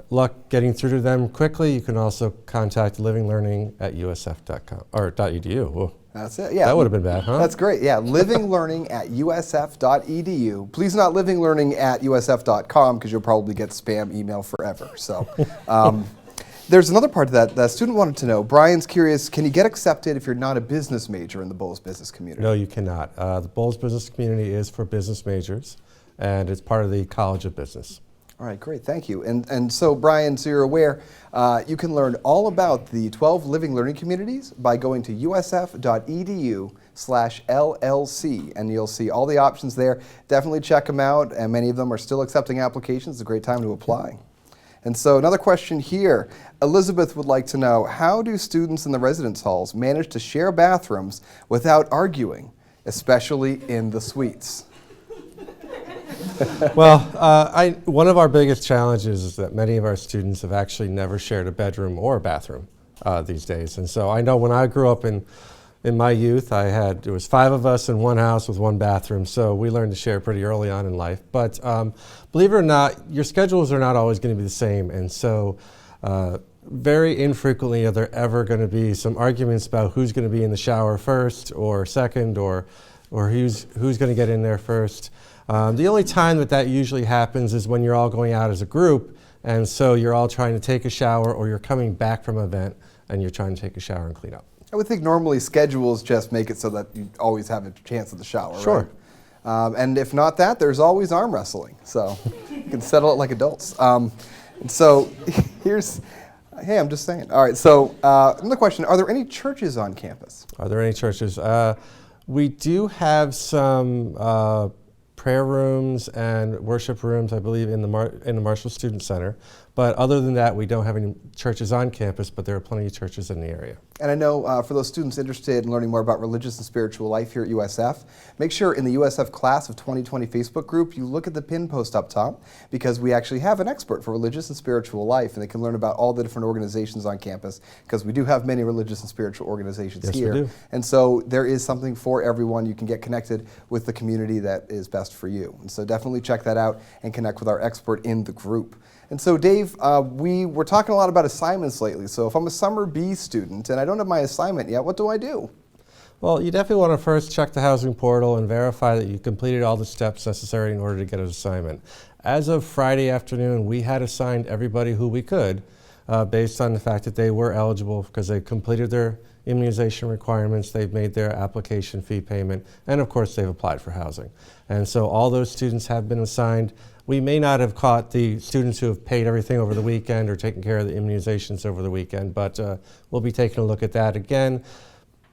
luck getting through to them quickly, you can also contact livinglearning@usf.com or .edu. Whoa. That's it, yeah. That would have been bad, huh? That's great, yeah. livinglearning@usf.edu. Please not livinglearning@usf.com because you'll probably get spam email forever. So there's another part of that. The student wanted to know, Brian's curious, can you get accepted if you're not a business major in the Bulls business community? No, you cannot. The Bulls business community is for business majors, and it's part of the College of Business. All right, great, thank you. And so, Brian, so you're aware, you can learn all about the 12 living learning communities by going to usf.edu/LLC, and you'll see all the options there. Definitely check them out, and many of them are still accepting applications. It's a great time to apply. And so another question here, Elizabeth would like to know, how do students in the residence halls manage to share bathrooms without arguing, especially in the suites? Well, one of our biggest challenges is that many of our students have actually never shared a bedroom or a bathroom these days. And so I know when I grew up in my youth, there was 5 of us in one house with one bathroom, so we learned to share pretty early on in life. But believe it or not, your schedules are not always going to be the same, and so very infrequently are there ever going to be some arguments about who's going to be in the shower first or second, or who's going to get in there first. The only time that usually happens is when you're all going out as a group, and so you're all trying to take a shower, or you're coming back from an event and you're trying to take a shower and clean up. I would think normally schedules just make it so that you always have a chance at the shower, sure. Right? And if not that, there's always arm wrestling, so you can settle it like adults. And so hey, I'm just saying. All right, so another question, are there any churches on campus? Are there any churches? We do have some prayer rooms and worship rooms, I believe, in the Marshall Student Center. But other than that, we don't have any churches on campus, but there are plenty of churches in the area. And I know for those students interested in learning more about religious and spiritual life here at USF, make sure in the USF Class of 2020 Facebook group, you look at the pin post up top, because we actually have an expert for religious and spiritual life, and they can learn about all the different organizations on campus, because we do have many religious and spiritual organizations here. We do. And so there is something for everyone. You can get connected with the community that is best for you. And so definitely check that out and connect with our expert in the group. And so, Dave, we were talking a lot about assignments lately. So if I'm a Summer B student and I don't have my assignment yet, what do I do? Well, you definitely want to first check the housing portal and verify that you completed all the steps necessary in order to get an assignment. As of Friday afternoon, we had assigned everybody who we could based on the fact that they were eligible because they completed their immunization requirements, they've made their application fee payment, and of course they've applied for housing. And so all those students have been assigned. We may not have caught the students who have paid everything over the weekend or taken care of the immunizations over the weekend, but we'll be taking a look at that again.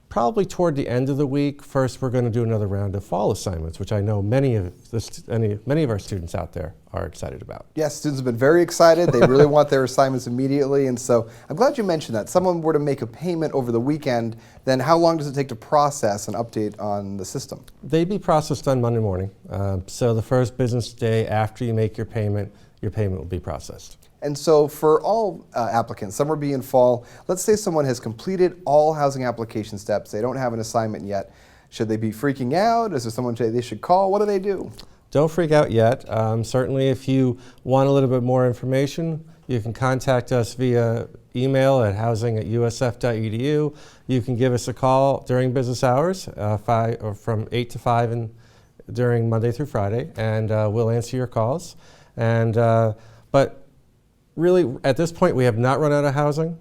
Probably toward the end of the week. First, we're going to do another round of fall assignments, which I know many of our students out there are excited about. Yes, students have been very excited. They really want their assignments immediately, and so I'm glad you mentioned that. Someone were to make a payment over the weekend, then how long does it take to process an update on the system? They'd be processed on Monday morning. So the first business day after you make your payment will be processed. And so for all applicants, summer B and fall, let's say someone has completed all housing application steps, they don't have an assignment yet. Should they be freaking out? Is there someone they should call? What do they do? Don't freak out yet. Certainly if you want a little bit more information, you can contact us via email at housing@usf.edu. You can give us a call during business hours, from 8 to 5 during Monday through Friday, and we'll answer your calls. But really, at this point, we have not run out of housing.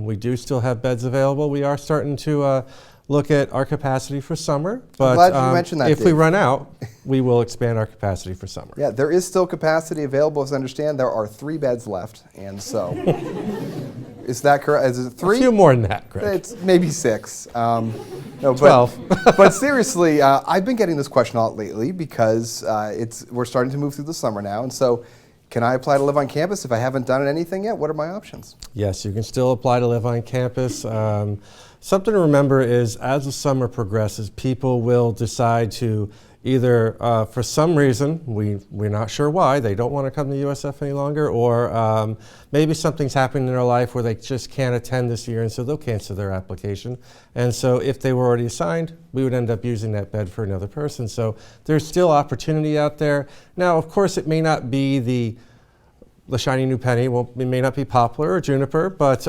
We do still have beds available. We are starting to look at our capacity for summer. But I'm glad you mentioned that, if Dave. we run out, we will expand our capacity for summer. Yeah, there is still capacity available. As I understand, there are 3 beds left, and so is that correct? Is it 3? A few more than that, Greg. It's maybe 6. No, 12. But seriously, I've been getting this question a lot lately because we're starting to move through the summer now, and so can I apply to live on campus if I haven't done anything yet? What are my options? Yes, you can still apply to live on campus. Something to remember is as the summer progresses, people will decide to either, for some reason, we're not sure why, they don't want to come to USF any longer, or maybe something's happening in their life where they just can't attend this year, and so they'll cancel their application. And so if they were already assigned, we would end up using that bed for another person. So there's still opportunity out there. Now, of course, it may not be the shiny new penny. Well, it may not be poplar or juniper, but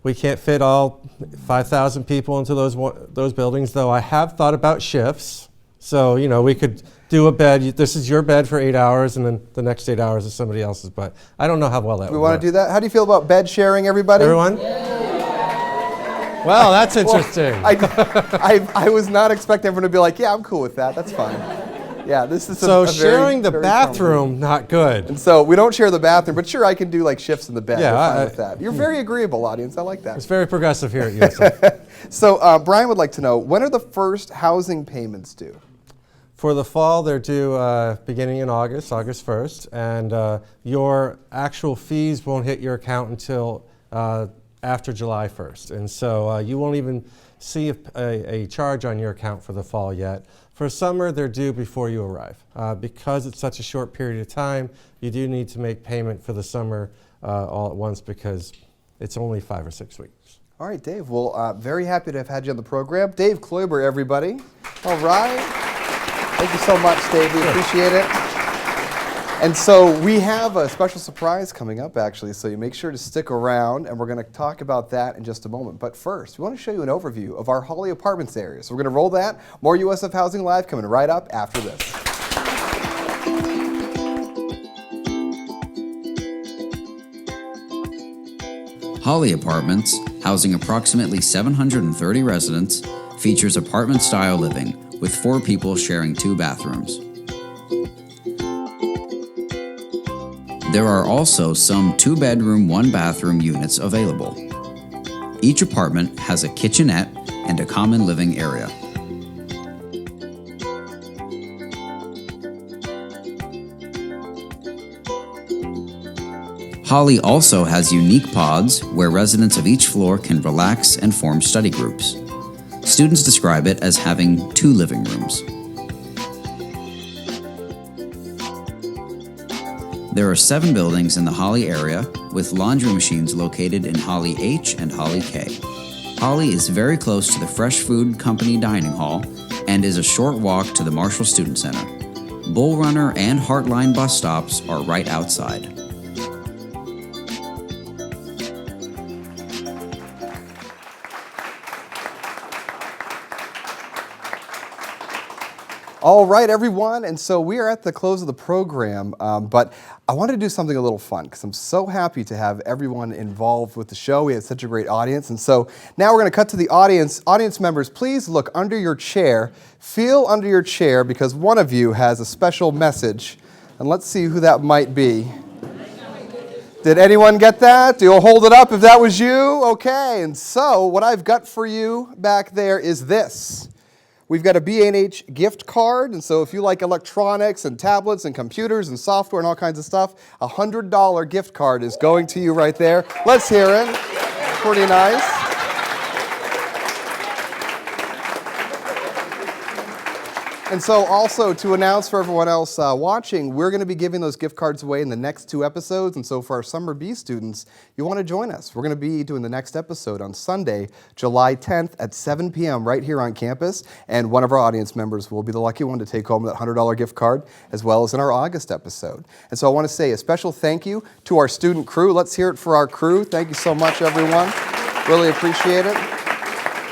we can't fit all 5,000 people into those buildings, though I have thought about shifts. So, we could do a bed. This is your bed for 8 hours, and then the next 8 hours is somebody else's. But I don't know how well that would work. We want to do that? How do you feel about bed sharing, everybody? Everyone? Well, that's interesting. Well, I was not expecting everyone to be like, yeah, I'm cool with that. That's fine. Yeah, this is so a sharing very, the very bathroom, not good. And so we don't share the bathroom, but sure, I can do like shifts in the bed. Yeah, We're fine with that. You're very agreeable, audience. I like that. It's very progressive here at USF. So Brian would like to know, when are the first housing payments due? For the fall, they're due beginning in August 1st, and your actual fees won't hit your account until after July 1st. And so you won't even see a charge on your account for the fall yet. For summer, they're due before you arrive. Because it's such a short period of time, you do need to make payment for the summer all at once because it's only 5 or 6 weeks. All right, Dave. Well, very happy to have had you on the program. Dave Kloiber, everybody. All right. Thank you so much, Dave. We appreciate it. And so we have a special surprise coming up, actually, so you make sure to stick around, and we're going to talk about that in just a moment. But first, we want to show you an overview of our Holly Apartments area. So we're going to roll that. More USF Housing Live coming right up after this. Holly Apartments, housing approximately 730 residents, features apartment-style living with 4 people sharing 2 bathrooms. There are also some 2-bedroom, 1-bathroom units available. Each apartment has a kitchenette and a common living area. Holly also has unique pods where residents of each floor can relax and form study groups. Students describe it as having 2 living rooms. There are 7 buildings in the Holly area, with laundry machines located in Holly H and Holly K. Holly is very close to the Fresh Food Company Dining Hall and is a short walk to the Marshall Student Center. Bull Runner and Heartline bus stops are right outside. All right, everyone, and so we are at the close of the program, but I wanted to do something a little fun because I'm so happy to have everyone involved with the show. We had such a great audience, and so now we're going to cut to the audience. Audience members, please look under your chair, feel under your chair, because one of you has a special message, and let's see who that might be. Did anyone get that? You'll hold it up if that was you? Okay, and so what I've got for you back there is this. We've got a B&H gift card, and so if you like electronics and tablets and computers and software and all kinds of stuff, a $100 gift card is going to you right there. Let's hear it. Pretty nice. And so also to announce for everyone else watching, we're going to be giving those gift cards away in the next 2 episodes. And so for our Summer B students, you want to join us. We're going to be doing the next episode on Sunday, July 10th at 7 p.m. right here on campus. And one of our audience members will be the lucky one to take home that $100 gift card, as well as in our August episode. And so I want to say a special thank you to our student crew. Let's hear it for our crew. Thank you so much, everyone. Really appreciate it.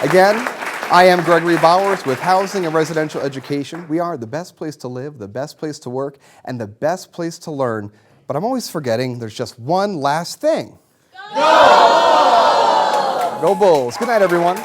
Again, I am Gregory Bowers with Housing and Residential Education. We are the best place to live, the best place to work, and the best place to learn. But I'm always forgetting there's just one last thing. Go Bulls! Go Bulls! Good night, everyone.